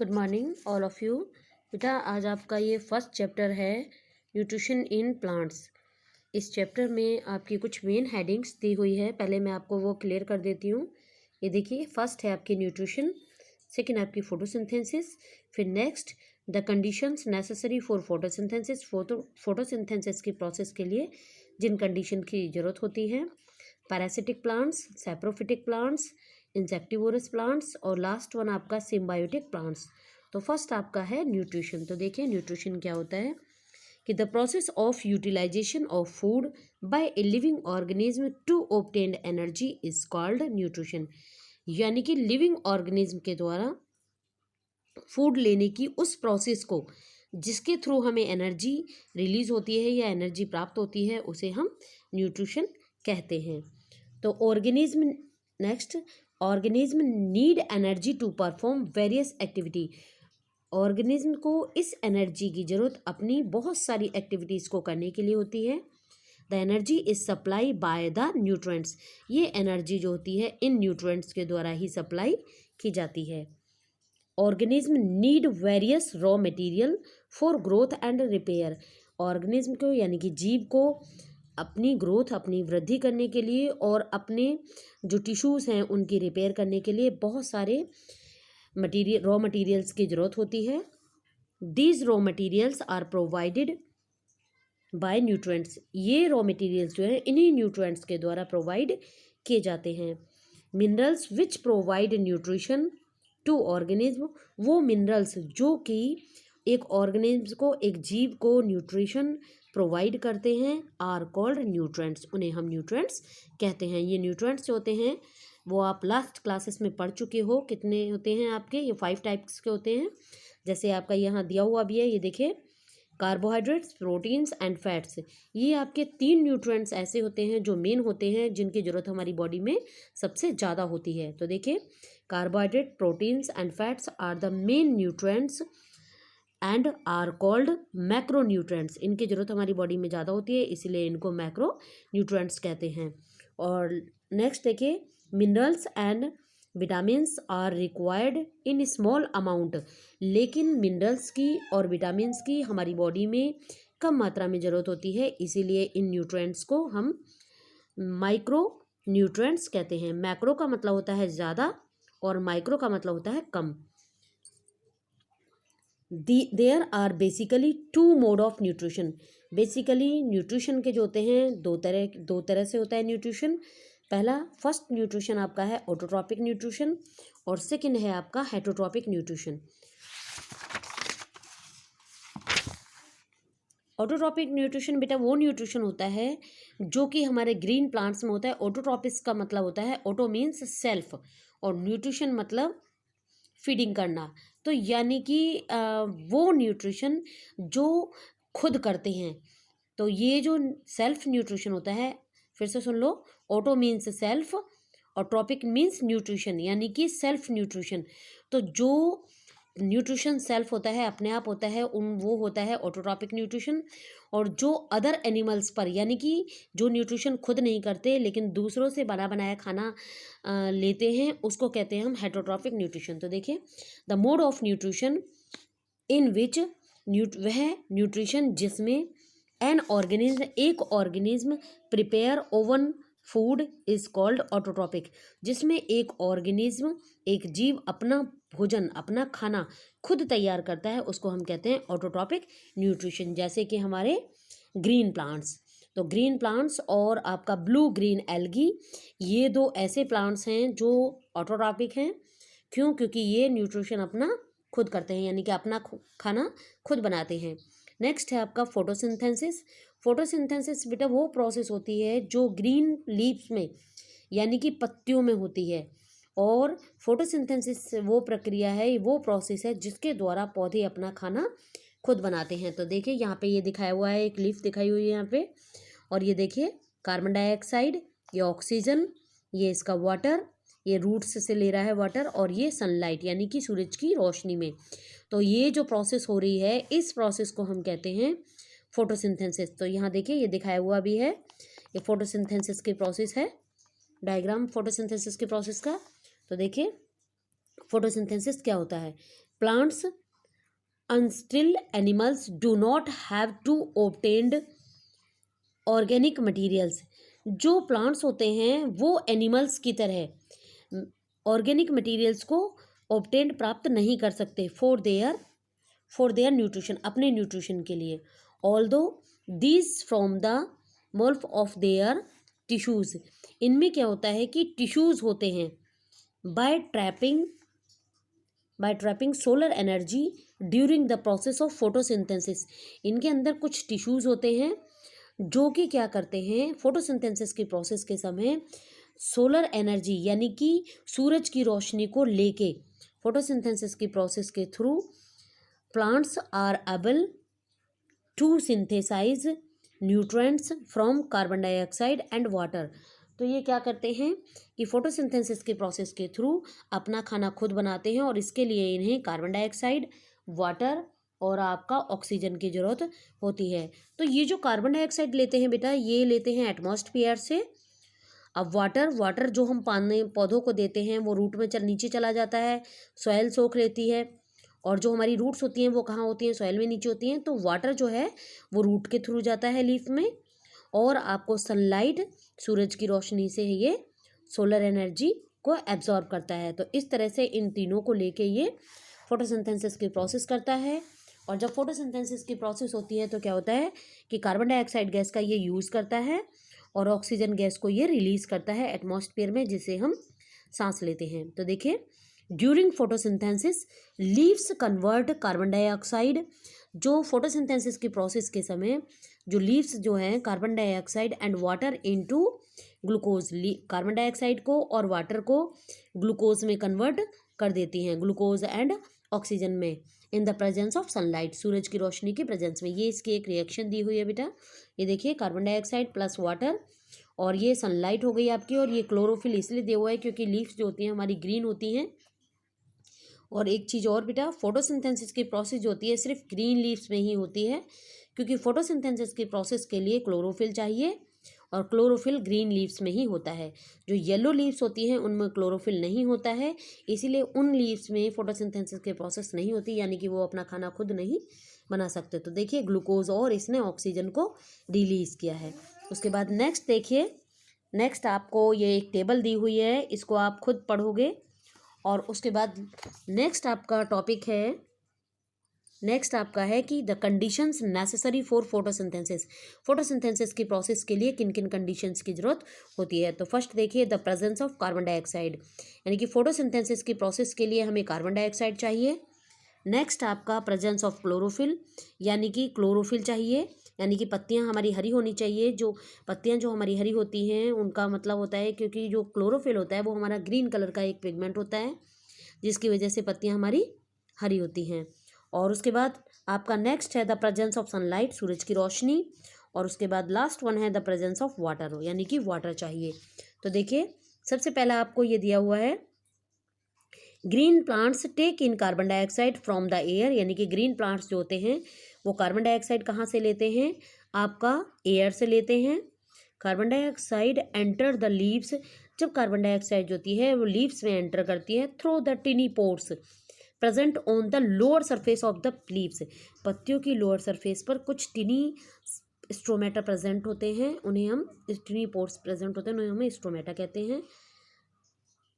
Good morning all of you. बेटा आज आपका ये फर्स्ट चैप्टर है न्यूट्रिशन इन प्लांट्स। इस चैप्टर में आपकी कुछ मेन हेडिंग्स दी हुई है, पहले मैं आपको वो क्लियर कर देती हूँ। ये देखिए, फर्स्ट है आपकी न्यूट्रिशन, सेकंड आपकी फोटोसिंथेसिस, फिर next the conditions necessary for photosynthesis. Photosynthesis की प्रोसेस के लिए जिन कंडीशन की ज़रूरत होती है, parasitic plants, saprophytic plants, insectivorous plants और लास्ट वन आपका सिम्बायोटिक प्लांट्स। तो फर्स्ट आपका है न्यूट्रिशन। तो देखिए न्यूट्रिशन क्या होता है कि the process of utilization of food by a living organism to obtain energy is called nutrition. यानी कि लिविंग ऑर्गेनिज्म के द्वारा फूड लेने की उस प्रोसेस को जिसके थ्रू हमें एनर्जी रिलीज होती है या एनर्जी प्राप्त होती है, उसे हम न्यूट्रिशन कहते हैं। तो organism next, organism need energy to perform various activity. Organism को इस एनर्जी की ज़रूरत अपनी बहुत सारी एक्टिविटीज़ को करने के लिए होती है। The energy is supply by the nutrients. ये एनर्जी जो होती है इन न्यूट्रेंट्स के द्वारा ही सप्लाई की जाती है। Organism need various raw material for growth and repair. Organism को यानी कि जीव को अपनी ग्रोथ, अपनी वृद्धि करने के लिए और अपने जो टिश्यूज़ हैं उनकी रिपेयर करने के लिए बहुत सारे रॉ मटेरियल्स की ज़रूरत होती है। These raw materials are provided by nutrients. ये रॉ मटेरियल्स जो है इन्हीं न्यूट्रेंट्स के द्वारा प्रोवाइड किए जाते हैं। Minerals which provide nutrition to organism, वो मिनरल्स जो कि एक ऑर्गेनिज्म को, एक जीव को न्यूट्रिशन प्रोवाइड करते हैं, आर कॉल्ड न्यूट्रेंट्स। उन्हें हम न्यूट्रेंट्स कहते हैं। ये न्यूट्रेंट्स जो होते हैं वो आप लास्ट क्लासेस में पढ़ चुके हो। कितने होते हैं आपके? ये 5 टाइप्स के होते हैं। जैसे आपका यहाँ दिया हुआ भी है, ये देखिए, कार्बोहाइड्रेट्स, प्रोटीन्स एंड फैट्स। ये आपके 3 न्यूट्रिएंट्स ऐसे होते हैं जो मेन होते हैं, जिनकी ज़रूरत हमारी बॉडी में सबसे ज़्यादा होती है। तो देखिए, carbohydrate, proteins and fats are the main nutrients and are called macro nutrients. इनकी ज़रूरत हमारी बॉडी में ज़्यादा होती है, इसीलिए इनको मैक्रो न्यूट्रिएंट्स कहते हैं। और नेक्स्ट देखिए, minerals and vitamins are required in small amount. लेकिन मिनरल्स की और विटामिन्स की हमारी बॉडी में कम मात्रा में ज़रूरत होती है, इसीलिए इन न्यूट्रिएंट्स को हम माइक्रो न्यूट्रिएंट्स कहते हैं। मैक्रो का मतलब होता है ज़्यादा और माइक्रो का मतलब होता है कम। There are basically 2 mode of nutrition. Basically nutrition के जो होते हैं दो तरह से होता है न्यूट्रिशन। पहला, फर्स्ट न्यूट्रिशन आपका है ऑटोट्रॉपिक न्यूट्रिशन और सेकंड है आपका हेटरोट्रॉपिक न्यूट्रिशन। ऑटोट्रॉपिक न्यूट्रिशन बेटा वो न्यूट्रिशन होता है जो कि हमारे ग्रीन प्लांट्स में होता है। ऑटोट्रॉपिक्स का मतलब होता है, ऑटो मीन्स सेल्फ और न्यूट्रिशन मतलब फीडिंग करना। तो यानी कि वो न्यूट्रिशन जो खुद करते हैं। तो ये जो सेल्फ न्यूट्रिशन होता है, फिर से सुन लो, ऑटो मीन्स सेल्फ और ट्रॉपिक मीन्स न्यूट्रिशन, यानी कि सेल्फ न्यूट्रिशन। तो जो न्यूट्रिशन सेल्फ होता है, अपने आप होता है, वो होता है ऑटोट्रॉपिक न्यूट्रिशन। और जो अदर एनिमल्स पर, यानी कि जो न्यूट्रिशन खुद नहीं करते लेकिन दूसरों से बना बनाया खाना लेते हैं, उसको कहते हैं हम हेटरोट्रॉपिक न्यूट्रिशन। तो देखिए, the mode of nutrition in which वह न्यूट्रिशन जिसमें एन ऑर्गेनिज्म, एक organism prepare own food is called autotrophic. जिसमें एक ऑर्गेनिज्म, एक जीव अपना भोजन, अपना खाना खुद तैयार करता है, उसको हम कहते हैं ऑटोट्रॉपिक न्यूट्रिशन। जैसे कि हमारे ग्रीन प्लांट्स। तो ग्रीन प्लांट्स और आपका ब्लू ग्रीन एल्गी, ये 2 ऐसे प्लांट्स हैं जो ऑटोट्रॉपिक हैं। क्यों? क्योंकि ये न्यूट्रिशन अपना खुद करते हैं, यानी कि अपना खाना खुद बनाते हैं। नेक्स्ट है आपका फोटोसिंथेसिस। फोटोसिंथेसिस बेटा वो प्रोसेस होती है जो ग्रीन लीव्स में, यानी कि पत्तियों में होती है। और फोटोसिंथेसिस वो प्रक्रिया है, वो प्रोसेस है जिसके द्वारा पौधे अपना खाना खुद बनाते हैं। तो देखिए यहाँ पे ये दिखाया हुआ है, एक लीफ दिखाई हुई है यहाँ पे, और ये देखिए कार्बन डाइऑक्साइड, ये ऑक्सीजन, ये इसका वाटर, ये रूट्स से ले रहा है वाटर, और ये सनलाइट यानी कि सूरज की रोशनी में। तो ये जो प्रोसेस हो रही है, इस प्रोसेस को हम कहते हैं फोटोसिंथेसिस। तो यहाँ देखिए ये दिखाया हुआ भी है, ये फोटोसिंथेसिस की प्रोसेस है, डायग्राम फोटोसिंथेसिस के प्रोसेस का। तो देखिए फोटोसिंथेसिस क्या होता है? प्लांट्स अनस्टिल animals do not have to obtained organic materials. जो प्लांट्स होते हैं वो एनिमल्स की तरह ऑर्गेनिक मटेरियल्स को ऑब्टेन्ड प्राप्त नहीं कर सकते फॉर देयर न्यूट्रिशन, अपने न्यूट्रिशन के लिए। ऑल्दो दीज फ्रॉम द मोल्फ ऑफ देयर टिश्यूज, इनमें क्या होता है कि टिश्यूज होते हैं। By trapping solar energy during the process of photosynthesis, इनके अंदर कुछ टिश्यूज होते हैं जो कि क्या करते हैं, फोटोसिंथेसिस के प्रोसेस के समय सोलर एनर्जी यानी कि सूरज की रोशनी को लेके फोटोसिंथेसिस की प्रोसेस के through plants are able to synthesize nutrients from carbon dioxide and water. तो ये क्या करते हैं कि फोटोसिंथेसिस के प्रोसेस के थ्रू अपना खाना खुद बनाते हैं और इसके लिए इन्हें कार्बन डाइऑक्साइड, वाटर और आपका ऑक्सीजन की ज़रूरत होती है। तो ये जो कार्बन डाइऑक्साइड लेते हैं बेटा, ये लेते हैं एटमॉस्फेयर से। अब वाटर जो हम पानी पौधों को देते हैं वो रूट में नीचे चला जाता है, सॉइल सोख लेती है। और जो हमारी रूट्स होती हैं वो कहाँ होती हैं? सॉइल में नीचे होती हैं। तो वाटर जो है वो रूट के थ्रू जाता है लीफ में, और आपको सनलाइट, सूरज की रोशनी से ये सोलर एनर्जी को एब्जॉर्ब करता है। तो इस तरह से इन तीनों को लेके ये फोटोसिंथेसिस की प्रोसेस करता है। और जब फोटोसिंथेसिस की प्रोसेस होती है तो क्या होता है कि कार्बन डाइऑक्साइड गैस का ये यूज़ करता है और ऑक्सीजन गैस को ये रिलीज़ करता है एटमॉस्फेयर में, जिसे हम सांस लेते हैं। तो देखिए, during photosynthesis leaves convert carbon dioxide, जो फोटोसिंथेसिस की प्रोसेस के समय जो लीव्स जो हैं carbon dioxide and water into glucose, carbon dioxide को और वाटर को ग्लूकोज में कन्वर्ट कर देती हैं, ग्लूकोज एंड ऑक्सीजन में, in the presence of sunlight, सूरज की रोशनी के प्रेजेंस में। ये इसकी एक रिएक्शन दी हुई है बेटा। ये देखिए, कार्बन डाइऑक्साइड प्लस वाटर और ये सनलाइट हो गई आपकी। और ये क्लोरोफिल इसलिए दिया हुआ है क्योंकि लीव्स जो होती हैं हमारी ग्रीन होती हैं। और एक चीज़ और बेटा, फोटोसिंथेसिस की प्रोसेस जो होती है सिर्फ ग्रीन लीव्स में ही होती है, क्योंकि फोटोसिंथेसिस की प्रोसेस के लिए क्लोरोफिल चाहिए और क्लोरोफिल ग्रीन लीव्स में ही होता है। जो येलो लीव्स होती हैं उनमें क्लोरोफिल नहीं होता है, इसीलिए उन लीव्स में फोटोसिंथेसिस की प्रोसेस नहीं होती, यानी कि वो अपना खाना खुद नहीं बना सकते। तो देखिए, ग्लूकोज और इसने ऑक्सीजन को रिलीज़ किया है। उसके बाद नेक्स्ट देखिए, नेक्स्ट आपको ये एक टेबल दी हुई है, इसको आप खुद पढ़ोगे। और उसके बाद नेक्स्ट आपका है कि the conditions necessary for photosynthesis, photosynthesis की प्रोसेस के लिए किन किन कंडीशंस की ज़रूरत होती है। तो फर्स्ट देखिए, the presence of carbon dioxide, यानी कि फोटोसिंथेसिस की प्रोसेस के लिए हमें कार्बन डाइऑक्साइड चाहिए। नेक्स्ट आपका प्रेजेंस ऑफ क्लोरोफिल, यानी कि क्लोरोफिल चाहिए, यानी कि पत्तियां हमारी हरी होनी चाहिए। जो पत्तियां जो हमारी हरी होती हैं उनका मतलब होता है, क्योंकि जो क्लोरोफिल होता है वो हमारा ग्रीन कलर का एक पिगमेंट होता है, जिसकी वजह से पत्तियां हमारी हरी होती हैं। और उसके बाद आपका नेक्स्ट है द प्रेजेंस ऑफ सनलाइट, सूरज की रोशनी। और उसके बाद लास्ट वन है द प्रेजेंस ऑफ वाटर, यानी कि वाटर चाहिए। तो देखिए, सबसे पहला आपको ये दिया हुआ है, green plants take in carbon dioxide from the air, यानी कि ग्रीन प्लांट्स जो होते हैं वो कार्बन डाइऑक्साइड कहाँ से लेते हैं? आपका एयर से लेते हैं। Carbon dioxide enter the leaves, जब कार्बन डाइऑक्साइड जो होती है वो लीव्स में एंटर करती है through the टिनी pores present on the lower surface of the leaves, पत्तियों की लोअर सरफेस पर कुछ टिनी स्ट्रोमेटा प्रेजेंट होते हैं, उन्हें हम टिनी पोर्स प्रेजेंट होते हैं, उन्हें हम स्ट्रोमेटा कहते हैं।